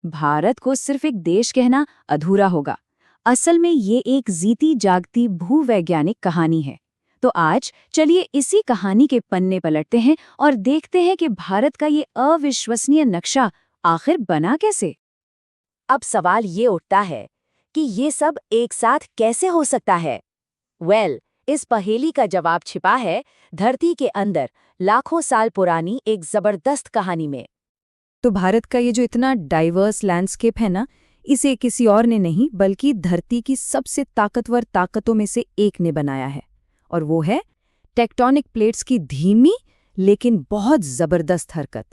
भारत को सिर्फ एक देश कहना अधूरा होगा। असल में ये एक जीती जागती भूवैज्ञानिक कहानी है। तो आज चलिए इसी कहानी के पन्ने पलटते हैं और देखते हैं कि भारत का ये अविश्वसनीय नक्शा आखिर बना कैसे। अब सवाल ये उठता है कि ये सब एक साथ कैसे हो सकता है। इस पहेली का जवाब छिपा है धरती के अंदर लाखों साल पुरानी एक जबरदस्त कहानी में। तो भारत का ये जो इतना डाइवर्स लैंडस्केप है ना, इसे किसी और ने नहीं बल्कि धरती की सबसे ताकतवर ताकतों में से एक ने बनाया है। और वो है टेक्टोनिक प्लेट्स की धीमी लेकिन बहुत जबरदस्त हरकत।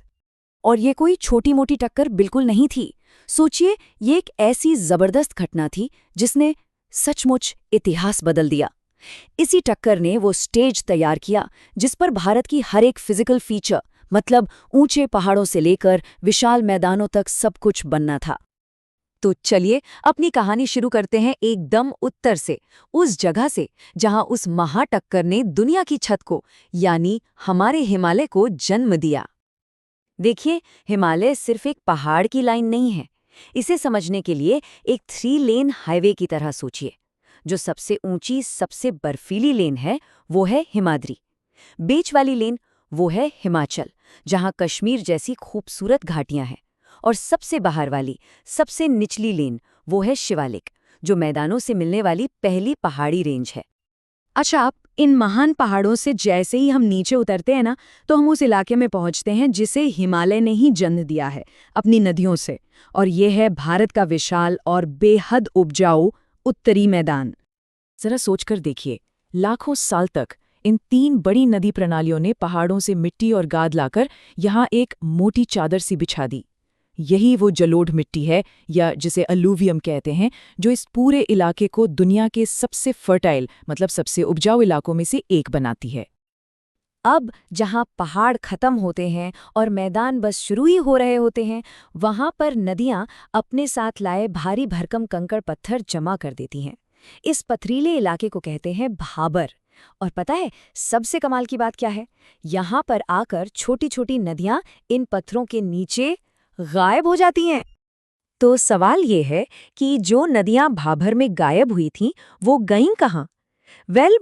और ये कोई छोटी मोटी टक्कर बिल्कुल नहीं थी। सोचिए, ये एक ऐसी जबरदस्त घटना थी जिसने सचमुच इतिहास बदल दिया। इसी टक्कर ने वो स्टेज तैयार किया जिस पर भारत की हर एक फिजिकल फीचर, मतलब ऊंचे पहाड़ों से लेकर विशाल मैदानों तक सब कुछ बनना था। तो चलिए अपनी कहानी शुरू करते हैं एकदम उत्तर से, उस जगह से जहां उस महाटक्कर ने दुनिया की छत को, यानी हमारे हिमालय को जन्म दिया। देखिए, हिमालय सिर्फ एक पहाड़ की लाइन नहीं है। इसे समझने के लिए एक 3 लेन हाईवे की तरह सोचिए। जो सबसे ऊंची, सबसे बर्फीली लेन है वो है हिमाद्री। बीच वाली लेन वो है हिमाचल, जहां कश्मीर जैसी खूबसूरत घाटियां हैं। और सबसे बाहर वाली, सबसे निचली लेन वो है शिवालिक, जो मैदानों से मिलने वाली पहली पहाड़ी रेंज है। अच्छा, आप इन महान पहाड़ों से जैसे ही हम नीचे उतरते हैं ना, तो हम उस इलाके में पहुंचते हैं जिसे हिमालय ने ही जन्म दिया है अपनी नदियों से। और ये है भारत का विशाल और बेहद उपजाऊ उत्तरी मैदान। जरा सोचकर देखिए, लाखों साल तक इन 3 बड़ी नदी प्रणालियों ने पहाड़ों से मिट्टी और गाद लाकर यहाँ एक मोटी चादर सी बिछा दी। यही वो जलोढ़ मिट्टी है, या जिसे अलूवियम कहते हैं, जो इस पूरे इलाके को दुनिया के सबसे फर्टाइल, मतलब सबसे उपजाऊ इलाकों में से एक बनाती है। अब जहां पहाड़ खत्म होते हैं और मैदान बस शुरू ही हो रहे होते हैं, वहां पर नदियां अपने साथ लाए भारी भरकम कंकड़ पत्थर जमा कर देती हैं। इस पथरीले इलाके को कहते हैं भाबर। और पता है सबसे कमाल की बात क्या है? यहाँ पर आकर छोटी छोटी नदियां इन पत्थरों के नीचे गायब हो जाती हैं। तो सवाल ये है कि जो नदियां भाभर में गायब हुई थीं, वो गईं कहाँ?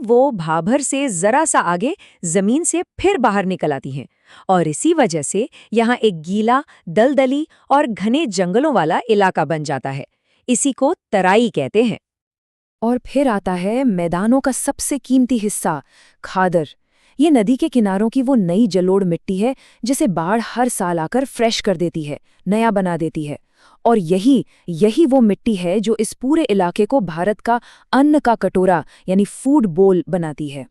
वो भाभर से जरा सा आगे जमीन से फिर बाहर निकल आती हैं। और इसी वजह से यहाँ एक गीला, दलदली और घने जंगलों वाला इलाका बन जाता है। इसी को तराई कहते हैं। और फिर आता है मैदानों का सबसे कीमती हिस्सा, खादर। ये नदी के किनारों की वो नई जलोढ़ मिट्टी है जिसे बाढ़ हर साल आकर फ्रेश कर देती है, नया बना देती है। और यही वो मिट्टी है जो इस पूरे इलाके को भारत का अन्न का कटोरा, यानी फूड बोल बनाती है।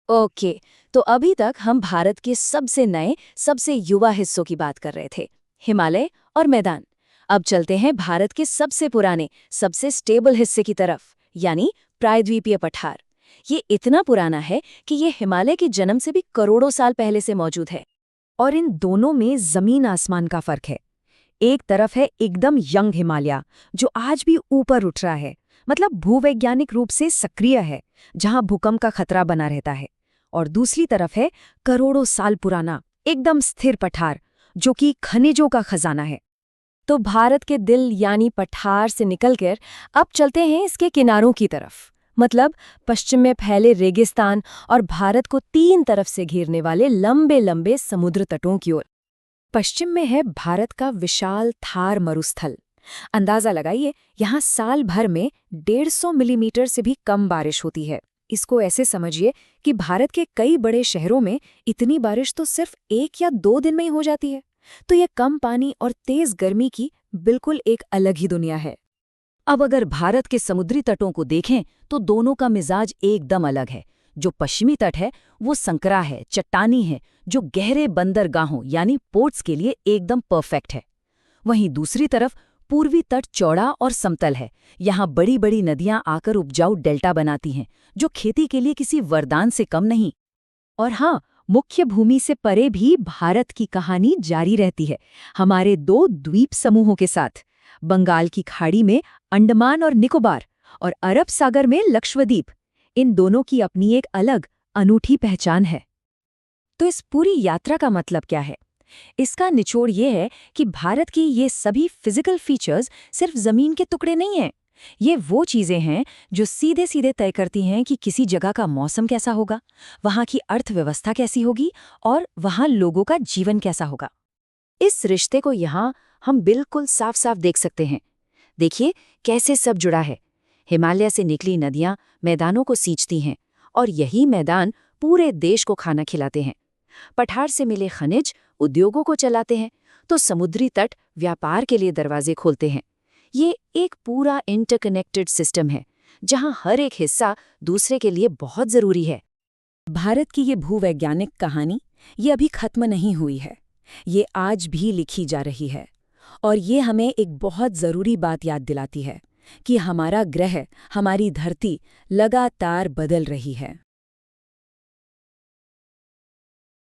ओके, तो अभी तक हम भारत के सबसे नए, सबसे युवा हिस्सों की बात कर रहे थे, हिमालय और मैदान। अब चलते हैं भारत के सबसे पुराने, सबसे स्टेबल हिस्से की तरफ, यानी प्रायद्वीपीय पठार। ये इतना पुराना है कि ये हिमालय के जन्म से भी करोड़ों साल पहले से मौजूद है। और इन दोनों में जमीन आसमान का फर्क है। एक तरफ है एकदम यंग हिमालय, जो आज भी ऊपर उठ रहा है, मतलब भूवैज्ञानिक रूप से सक्रिय है, जहां भूकंप का खतरा बना रहता है। और दूसरी तरफ है करोड़ों साल पुराना, एकदम स्थिर पठार, जो कि खनिजों का खजाना है। तो भारत के दिल यानी पठार से निकलकर अब चलते हैं इसके किनारों की तरफ, मतलब पश्चिम में फैले रेगिस्तान और भारत को 3 तरफ से घेरने वाले लंबे लंबे समुद्र तटों की ओर। पश्चिम में है भारत का विशाल थार मरुस्थल। अंदाजा लगाइए, यहाँ साल भर में 150 मिलीमीटर से भी कम बारिश होती है। इसको ऐसे समझिए कि भारत के कई बड़े शहरों में इतनी बारिश तो सिर्फ 1 या 2 दिन में ही हो जाती है। तो ये कम पानी और तेज गर्मी की बिल्कुल एक अलग ही दुनिया है। अब अगर भारत के समुद्री तटों को देखें तो दोनों का मिजाज एकदम अलग है। जो पश्चिमी तट है वो संकरा है, चट्टानी है, जो गहरे बंदरगाहों यानी पोर्ट्स के लिए एकदम परफेक्ट है। वहीं दूसरी तरफ पूर्वी तट चौड़ा और समतल है। यहाँ बड़ी बड़ी नदियां आकर उपजाऊ डेल्टा बनाती हैं, जो खेती के लिए किसी वरदान से कम नहीं। और हाँ, मुख्य भूमि से परे भी भारत की कहानी जारी रहती है, हमारे 2 द्वीप समूहों के साथ, बंगाल की खाड़ी में अंडमान और निकोबार और अरब सागर में लक्षद्वीप। इन दोनों की अपनी एक अलग, अनूठी पहचान है। तो इस पूरी यात्रा का मतलब क्या है? इसका निचोड़ ये है कि भारत की ये सभी फिजिकल फीचर्स सिर्फ जमीन के टुकड़े नहीं हैं। ये वो चीजें हैं जो सीधे सीधे तय करती हैं कि किसी जगह का मौसम कैसा होगा, वहाँ की अर्थव्यवस्था कैसी होगी और वहाँ लोगों का जीवन कैसा होगा। इस रिश्ते को यहाँ हम बिल्कुल साफ साफ देख सकते हैं। देखिए कैसे सब जुड़ा है। हिमालय से निकली नदियां मैदानों को सींचती हैं और यही मैदान पूरे देश को खाना खिलाते हैं। पठार से मिले खनिज उद्योगों को चलाते हैं, तो समुद्री तट व्यापार के लिए दरवाजे खोलते हैं। ये एक पूरा इंटरकनेक्टेड सिस्टम है, जहां हर एक हिस्सा दूसरे के लिए बहुत जरूरी है। भारत की ये भूवैज्ञानिक कहानी ये अभी खत्म नहीं हुई है, ये आज भी लिखी जा रही है। और ये हमें एक बहुत ज़रूरी बात याद दिलाती है कि हमारा ग्रह, हमारी धरती लगातार बदल रही है।